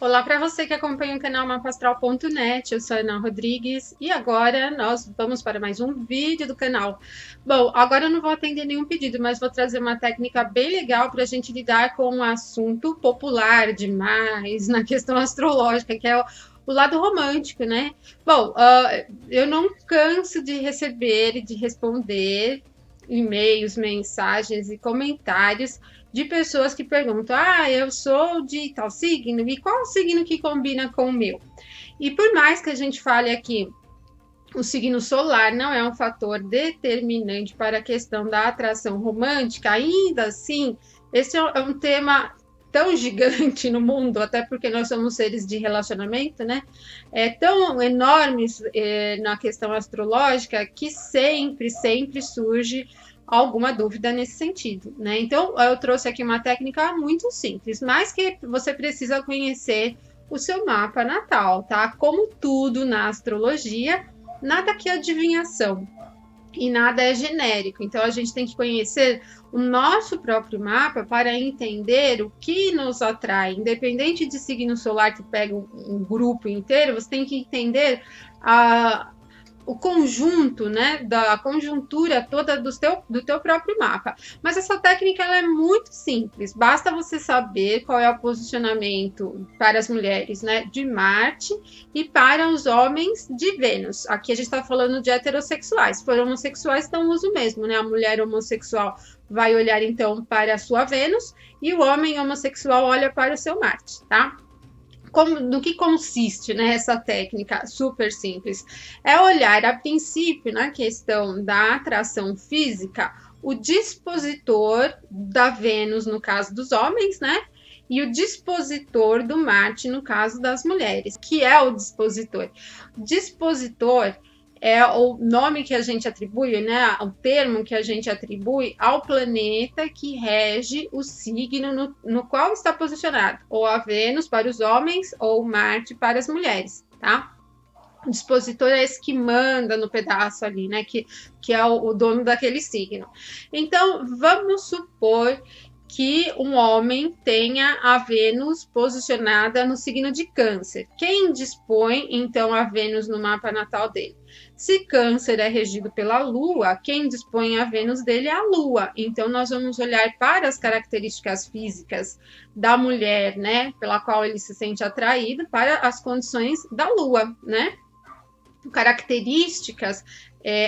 Olá para você que acompanha o canal mapastral.net, eu sou a Ana Rodrigues e agora nós vamos para mais um vídeo do canal. Bom, agora eu não vou atender nenhum pedido, mas vou trazer uma técnica bem legal para a gente lidar com um assunto popular demais na questão astrológica, que é o lado romântico, né? Bom, eu não canso de receber e de responder e-mails, mensagens e comentários de pessoas que perguntam: ah, eu sou de tal signo, e qual o signo que combina com o meu? E por mais que a gente fale aqui, o signo solar não é um fator determinante para a questão da atração romântica, ainda assim, esse é um tema tão gigante no mundo, até porque nós somos seres de relacionamento, né? É tão enormes na questão astrológica que sempre surge alguma dúvida nesse sentido, né? Então, eu trouxe aqui uma técnica muito simples, mas que você precisa conhecer o seu mapa natal, tá? Como tudo na astrologia, nada que é adivinhação e nada é genérico. Então a gente tem que conhecer o nosso próprio mapa para entender o que nos atrai. Independente de signo solar que pega um grupo inteiro, você tem que entender o conjunto, né, da conjuntura toda do teu próprio mapa. Mas essa técnica ela é muito simples, basta você saber qual é o posicionamento para as mulheres, né, de Marte e para os homens de Vênus. Aqui a gente está falando de heterossexuais, se for homossexuais, então usa o mesmo, né, a mulher homossexual vai olhar então para a sua Vênus e o homem homossexual olha para o seu Marte, tá? Do que consiste, né, essa técnica super simples? É olhar a princípio na questão da atração física, o dispositor da Vênus, no caso dos homens, né? E o dispositor do Marte, no caso das mulheres. Que é o dispositor? Dispositor é o nome que a gente atribui, né, o termo que a gente atribui ao planeta que rege o signo no qual está posicionado, ou a Vênus para os homens, ou Marte para as mulheres, tá? O dispositor é esse que manda no pedaço ali, né, que é o dono daquele signo. Então, vamos supor que um homem tenha a Vênus posicionada no signo de Câncer. Quem dispõe, então, a Vênus no mapa natal dele? Se Câncer é regido pela Lua, quem dispõe a Vênus dele é a Lua. Então, nós vamos olhar para as características físicas da mulher, né, pela qual ele se sente atraído, para as condições da Lua, né? Características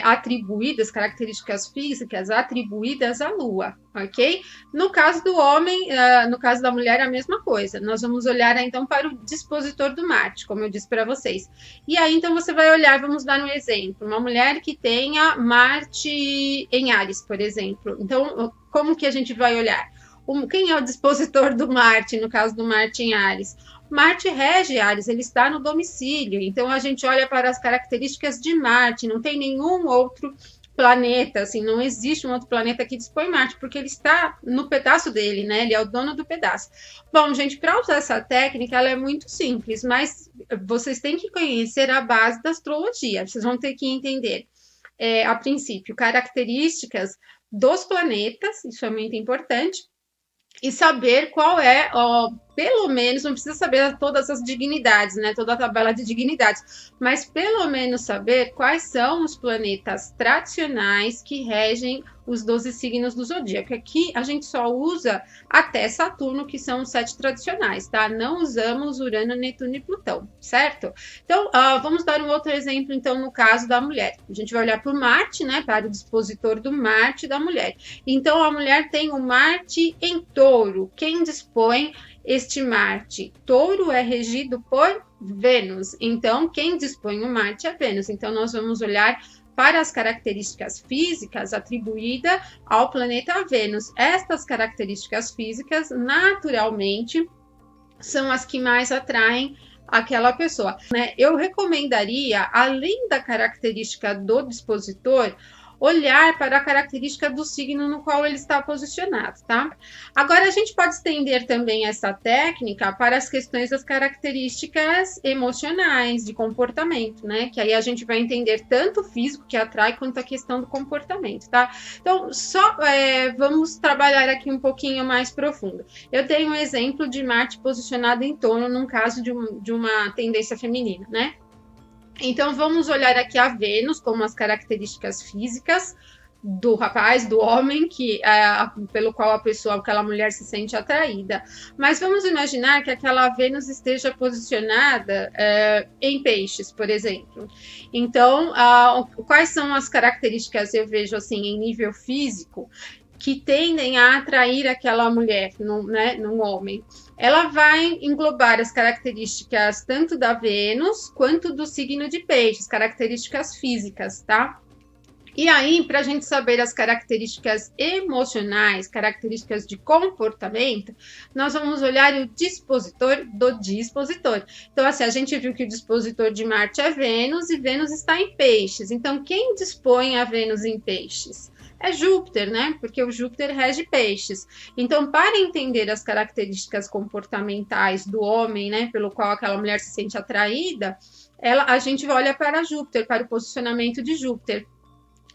atribuídas, características físicas atribuídas à Lua, ok? No caso do homem, no caso da mulher, a mesma coisa. Nós vamos olhar então para o dispositor do Marte, como eu disse para vocês. E aí então você vai olhar, vamos dar um exemplo, uma mulher que tenha Marte em Áries, por exemplo. Então, como que a gente vai olhar? Quem é o dispositor do Marte, no caso do Marte em Áries? Marte rege Áries, ele está no domicílio, então a gente olha para as características de Marte, não tem nenhum outro planeta, assim, não existe um outro planeta que dispõe Marte, porque ele está no pedaço dele, né? Ele é o dono do pedaço. Bom, gente, para usar essa técnica, ela é muito simples, mas vocês têm que conhecer a base da astrologia, vocês vão ter que entender, a princípio, características dos planetas, isso é muito importante, e saber qual é, ó, pelo menos, não precisa saber todas as dignidades, né? Toda a tabela de dignidades, mas pelo menos saber quais são os planetas tradicionais que regem os 12 signos do zodíaco. Aqui a gente só usa até Saturno, que são os 7 tradicionais, tá? Não usamos Urano, Netuno e Plutão, certo? Então, vamos dar um outro exemplo, então, no caso da mulher. A gente vai olhar para o Marte, né? Para o dispositor do Marte da mulher. Então, a mulher tem o Marte em Touro. Quem dispõe este Marte? Touro é regido por Vênus. Então, quem dispõe o Marte é Vênus. Então, nós vamos olhar para as características físicas atribuídas ao planeta Vênus. Estas características físicas, naturalmente, são as que mais atraem aquela pessoa, né? Eu recomendaria, além da característica do dispositor, olhar para a característica do signo no qual ele está posicionado, tá? Agora, a gente pode estender também essa técnica para as questões das características emocionais, de comportamento, né? Que aí a gente vai entender tanto o físico que atrai, quanto a questão do comportamento, tá? Então, vamos trabalhar aqui um pouquinho mais profundo. Eu tenho um exemplo de Marte posicionado em Touro, num caso de uma tendência feminina, né? Então, vamos olhar aqui a Vênus como as características físicas do rapaz, do homem, pelo qual aquela mulher se sente atraída. Mas vamos imaginar que aquela Vênus esteja posicionada em peixes, por exemplo. Então, quais são as características, eu vejo assim, em nível físico, que tendem a atrair aquela mulher, num homem? Ela vai englobar as características tanto da Vênus quanto do signo de Peixes, características físicas, tá? E aí, para a gente saber as características emocionais, características de comportamento, nós vamos olhar o dispositor do dispositor. Então, assim, a gente viu que o dispositor de Marte é Vênus e Vênus está em Peixes. Então, quem dispõe a Vênus em Peixes? É Júpiter, né? Porque o Júpiter rege Peixes. Então, para entender as características comportamentais do homem, né, pelo qual aquela mulher se sente atraída, a gente olha para Júpiter, para o posicionamento de Júpiter.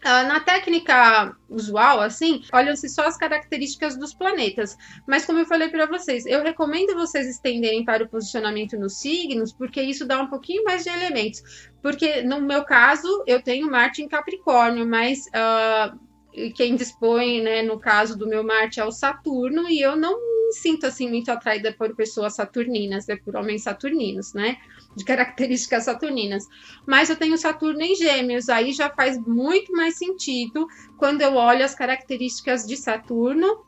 Na técnica usual, assim, olham-se só as características dos planetas. Mas, como eu falei para vocês, eu recomendo vocês estenderem para o posicionamento nos signos, porque isso dá um pouquinho mais de elementos. Porque, no meu caso, eu tenho Marte em Capricórnio, mas quem dispõe, né, no caso do meu Marte, é o Saturno, e eu não me sinto, assim, muito atraída por pessoas saturninas, por homens saturninos, né? De características saturninas. Mas eu tenho Saturno em Gêmeos, aí já faz muito mais sentido quando eu olho as características de Saturno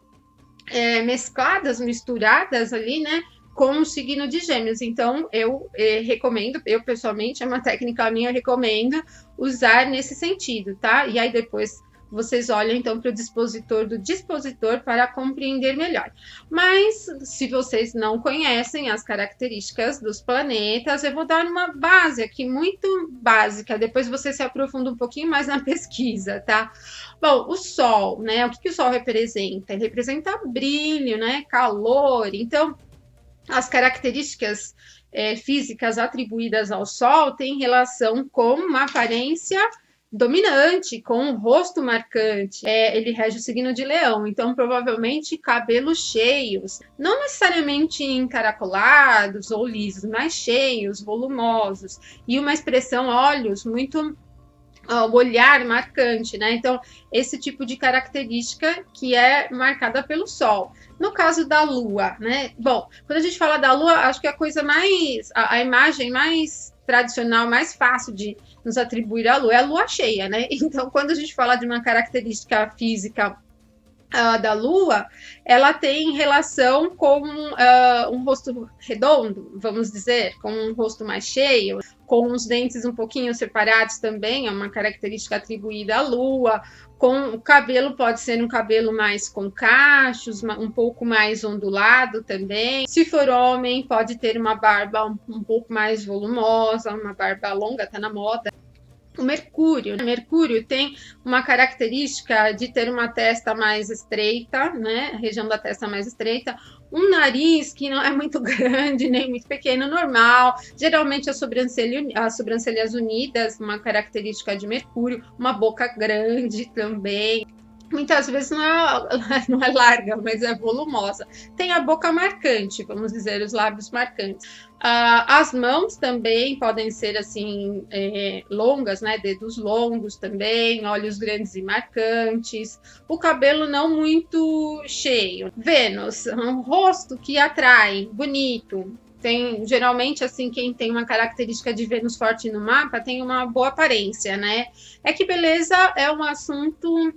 mescladas, misturadas ali, né, com o signo de Gêmeos. Então, eu recomendo, eu pessoalmente, é uma técnica minha, eu recomendo usar nesse sentido, tá? E aí depois vocês olham então para o dispositor do dispositor para compreender melhor. Mas se vocês não conhecem as características dos planetas, eu vou dar uma base aqui muito básica, depois você se aprofunda um pouquinho mais na pesquisa, tá? Bom, o Sol, né? O que o Sol representa? Ele representa brilho, né? Calor. Então, as características físicas atribuídas ao Sol têm relação com uma aparência dominante, com um rosto marcante. Ele rege o signo de Leão, então provavelmente cabelos cheios, não necessariamente encaracolados ou lisos, mas cheios, volumosos, e uma expressão olhos muito o olhar marcante, né? Então, esse tipo de característica que é marcada pelo Sol. No caso da Lua, né? Bom, quando a gente fala da Lua, acho que a imagem mais tradicional, mais fácil de nos atribuir à Lua é a Lua cheia, né? Então, quando a gente fala de uma característica física da Lua, ela tem relação com um rosto redondo, vamos dizer, com um rosto mais cheio, com os dentes um pouquinho separados também, é uma característica atribuída à Lua. Com o cabelo, pode ser um cabelo mais com cachos, um pouco mais ondulado também. Se for homem, pode ter uma barba um pouco mais volumosa, uma barba longa, tá na moda. O Mercúrio tem uma característica de ter uma testa mais estreita, né? A região da testa mais estreita, um nariz que não é muito grande nem muito pequeno, normal. Geralmente as sobrancelhas unidas, uma característica de Mercúrio, uma boca grande também. Muitas vezes não é larga, mas é volumosa. Tem a boca marcante, vamos dizer, os lábios marcantes. As mãos também podem ser assim longas, né? Dedos longos também, olhos grandes e marcantes. O cabelo não muito cheio. Vênus, um rosto que atrai, bonito. Geralmente, assim, quem tem uma característica de Vênus forte no mapa tem uma boa aparência, né? É que beleza é um assunto,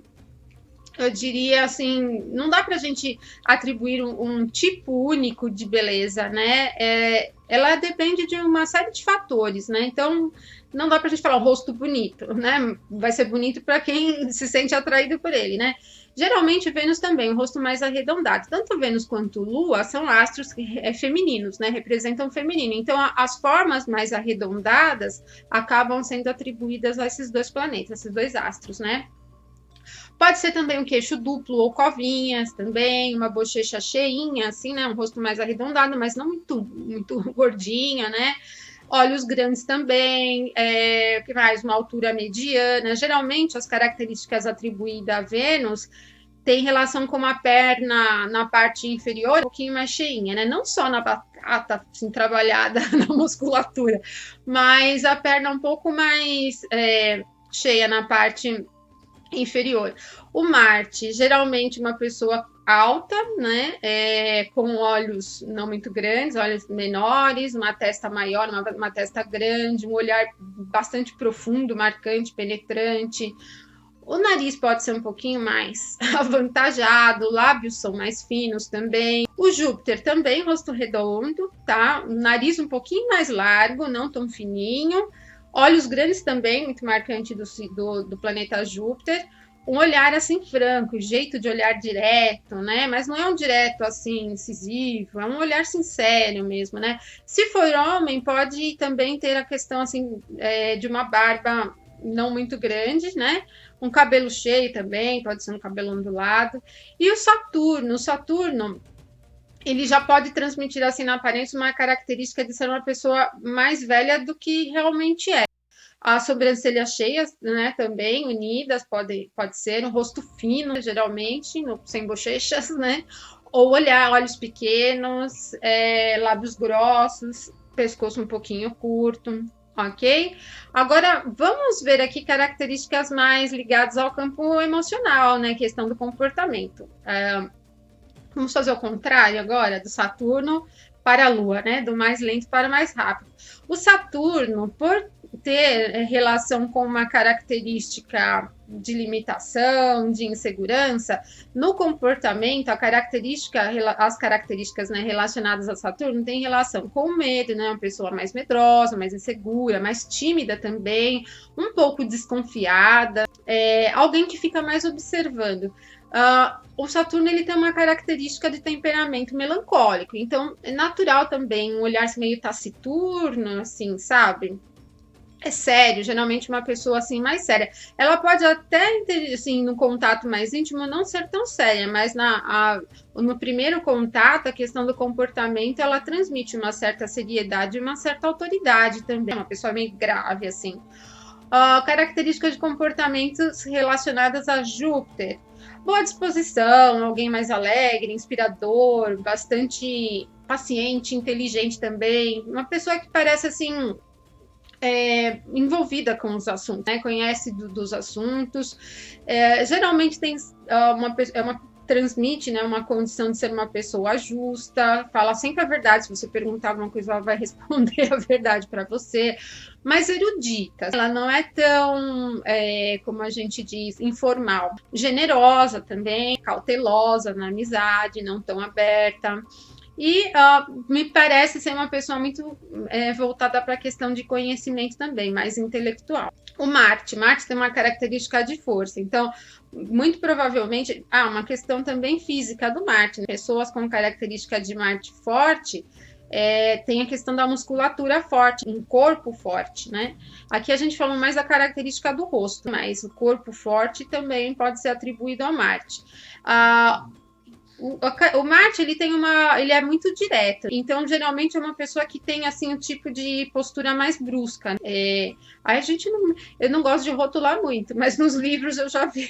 eu diria assim, não dá para a gente atribuir um tipo único de beleza, né? Ela depende de uma série de fatores, né? Então, não dá para a gente falar um rosto bonito, né? Vai ser bonito para quem se sente atraído por ele, né? Geralmente, Vênus também, um rosto mais arredondado. Tanto Vênus quanto Lua são astros femininos, né? Representam o feminino. Então, as formas mais arredondadas acabam sendo atribuídas a esses dois planetas, esses dois astros, né? Pode ser também um queixo duplo ou covinhas também, uma bochecha cheinha, assim, né? Um rosto mais arredondado, mas não muito gordinha, né? Olhos grandes também, o que mais? Uma altura mediana. Geralmente, as características atribuídas a Vênus têm relação com uma perna na parte inferior um pouquinho mais cheinha, né? Não só na batata, assim, trabalhada na musculatura, mas a perna um pouco mais cheia na parte inferior. O Marte, geralmente uma pessoa alta, né, com olhos não muito grandes, olhos menores, uma testa maior, uma testa grande, um olhar bastante profundo, marcante, penetrante. O nariz pode ser um pouquinho mais avantajado, lábios são mais finos também. O Júpiter também, rosto redondo, tá? O nariz um pouquinho mais largo, não tão fininho. Olhos grandes também, muito marcante do planeta Júpiter. Um olhar assim franco, jeito de olhar direto, né? Mas não é um direto assim incisivo, é um olhar sincero mesmo, né? Se for homem, pode também ter a questão assim de uma barba não muito grande, né? Um cabelo cheio também, pode ser um cabelo ondulado. E o Saturno, ele já pode transmitir assim na aparência uma característica de ser uma pessoa mais velha do que realmente é. As sobrancelhas cheias, né, também unidas, pode ser um rosto fino, geralmente, sem bochechas, né? Ou olhos pequenos, lábios grossos, pescoço um pouquinho curto, ok? Agora, vamos ver aqui características mais ligadas ao campo emocional, né? Questão do comportamento. Vamos fazer o contrário agora, do Saturno para a Lua, né? Do mais lento para o mais rápido. O Saturno, por ter relação com uma característica de limitação, de insegurança, no comportamento, as características, né, relacionadas a Saturno têm relação com o medo, né? Uma pessoa mais medrosa, mais insegura, mais tímida também, um pouco desconfiada, alguém que fica mais observando. O Saturno ele tem uma característica de temperamento melancólico, então é natural também um olhar meio taciturno, assim, sabe? É sério, geralmente uma pessoa assim mais séria. Ela pode até ter, assim, no contato mais íntimo não ser tão séria, mas no primeiro contato, a questão do comportamento, ela transmite uma certa seriedade e uma certa autoridade também. Uma pessoa meio grave, assim. Características de comportamentos relacionadas a Júpiter. Boa disposição, alguém mais alegre, inspirador, bastante paciente, inteligente também. Uma pessoa que parece assim envolvida com os assuntos, né? Conhece dos assuntos. Geralmente tem transmite, né, uma condição de ser uma pessoa justa, fala sempre a verdade. Se você perguntar alguma coisa, ela vai responder a verdade para você. Mas erudita, ela não é tão, como a gente diz, informal. Generosa também, cautelosa na amizade, não tão aberta. E me parece ser uma pessoa muito voltada para a questão de conhecimento também, mais intelectual. O Marte tem uma característica de força, então, muito provavelmente, uma questão também física do Marte, né? Pessoas com característica de Marte forte tem a questão da musculatura forte, um corpo forte, né? Aqui a gente falou mais da característica do rosto, mas o corpo forte também pode ser atribuído ao Marte. O Marte ele é muito direto, então geralmente é uma pessoa que tem assim um tipo de postura mais brusca. Aí eu não gosto de rotular muito, mas nos livros eu já vi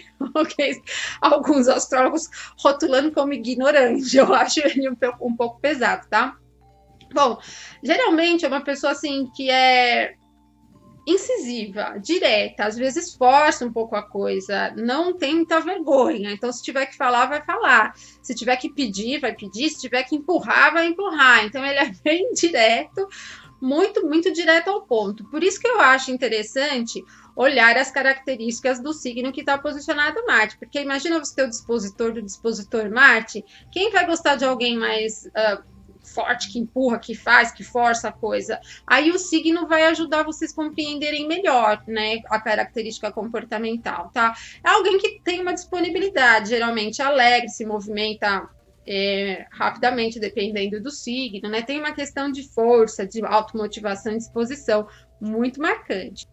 alguns astrólogos rotulando como ignorante. Eu acho ele um pouco pesado, tá? Bom, geralmente é uma pessoa assim que é incisiva, direta, às vezes força um pouco a coisa, não tem muita vergonha. Então, se tiver que falar, vai falar. Se tiver que pedir, vai pedir. Se tiver que empurrar, vai empurrar. Então, ele é bem direto, muito, muito direto ao ponto. Por isso que eu acho interessante olhar as características do signo que está posicionado Marte. Porque imagina você ter o dispositor do dispositor Marte, quem vai gostar de alguém mais forte, que empurra, que faz, que força a coisa. Aí o signo vai ajudar vocês a compreenderem melhor, né, a característica comportamental, tá? É alguém que tem uma disponibilidade, geralmente alegre, se movimenta rapidamente, dependendo do signo, né? Tem uma questão de força, de automotivação e disposição muito marcante.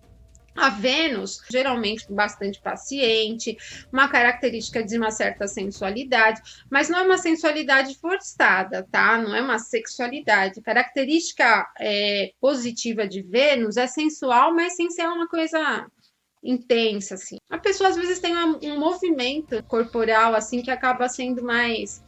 A Vênus, geralmente bastante paciente, uma característica de uma certa sensualidade, mas não é uma sensualidade forçada, tá? Não é uma sexualidade. Característica positiva de Vênus é sensual, mas sem ser uma coisa intensa, assim. A pessoa às vezes tem um movimento corporal, assim, que acaba sendo mais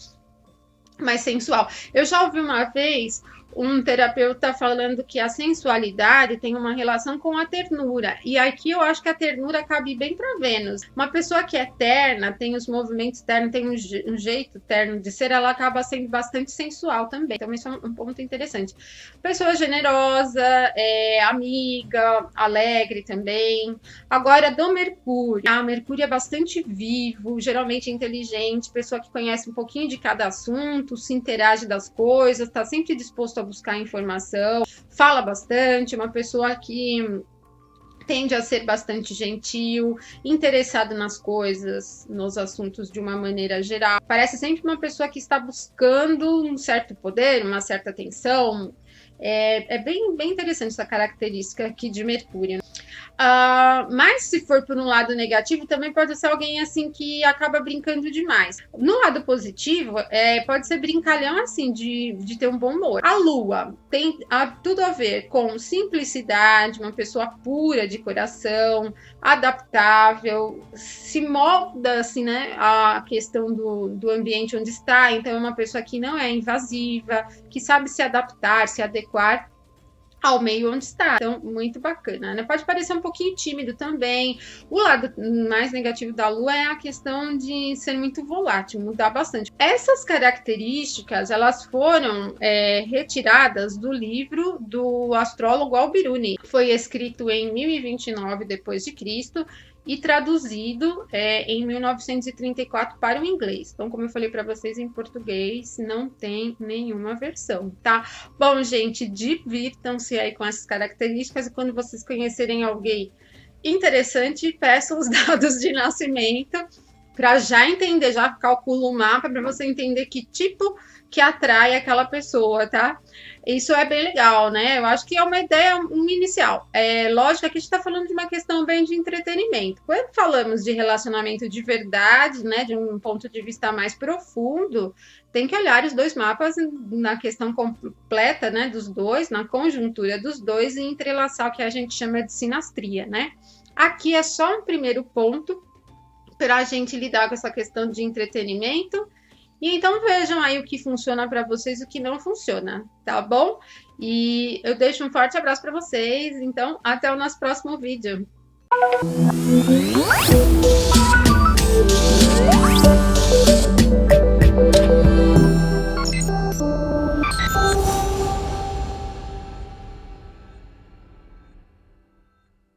sensual. Eu já ouvi uma vez um terapeuta falando que a sensualidade tem uma relação com a ternura. E aqui eu acho que a ternura cabe bem para Vênus. Uma pessoa que é terna, tem os movimentos ternos, tem um jeito terno de ser, ela acaba sendo bastante sensual também. Então, isso é um ponto interessante. Pessoa generosa, amiga, alegre também. Agora, do Mercúrio. A Mercúrio é bastante vivo, geralmente inteligente, pessoa que conhece um pouquinho de cada assunto, se interage das coisas, está sempre disposto a buscar informação, fala bastante, uma pessoa que tende a ser bastante gentil, interessado nas coisas, nos assuntos de uma maneira geral. Parece sempre uma pessoa que está buscando um certo poder, uma certa atenção. É bem interessante essa característica aqui de Mercúrio. Mas se for por um lado negativo, também pode ser alguém assim que acaba brincando demais. No lado positivo, pode ser brincalhão assim, de ter um bom humor. A Lua tem tudo a ver com simplicidade, uma pessoa pura de coração, adaptável, se molda assim, né, a questão do ambiente onde está. Então é uma pessoa que não é invasiva, que sabe se adaptar, se adequar ao meio onde está. Então, muito bacana, né? Pode parecer um pouquinho tímido também. O lado mais negativo da Lua é a questão de ser muito volátil, mudar bastante. Essas características, elas foram retiradas do livro do astrólogo Al-Biruni. Foi escrito em 1029 depois de Cristo e traduzido em 1934 para o inglês. Então, como eu falei para vocês, em português não tem nenhuma versão, tá? Bom, gente, divirtam-se aí com essas características e quando vocês conhecerem alguém interessante, peçam os dados de nascimento para já entender, já calcula o mapa para você entender que tipo que atrai aquela pessoa, tá? Isso é bem legal, né? Eu acho que é uma ideia inicial. Lógico que a gente está falando de uma questão bem de entretenimento. Quando falamos de relacionamento de verdade, né, de um ponto de vista mais profundo, tem que olhar os dois mapas na questão completa, né, dos dois, na conjuntura dos dois e entrelaçar o que a gente chama de sinastria, né? Aqui é só um primeiro ponto para a gente lidar com essa questão de entretenimento. E então vejam aí o que funciona para vocês e o que não funciona, tá bom? E eu deixo um forte abraço para vocês. Então, até o nosso próximo vídeo.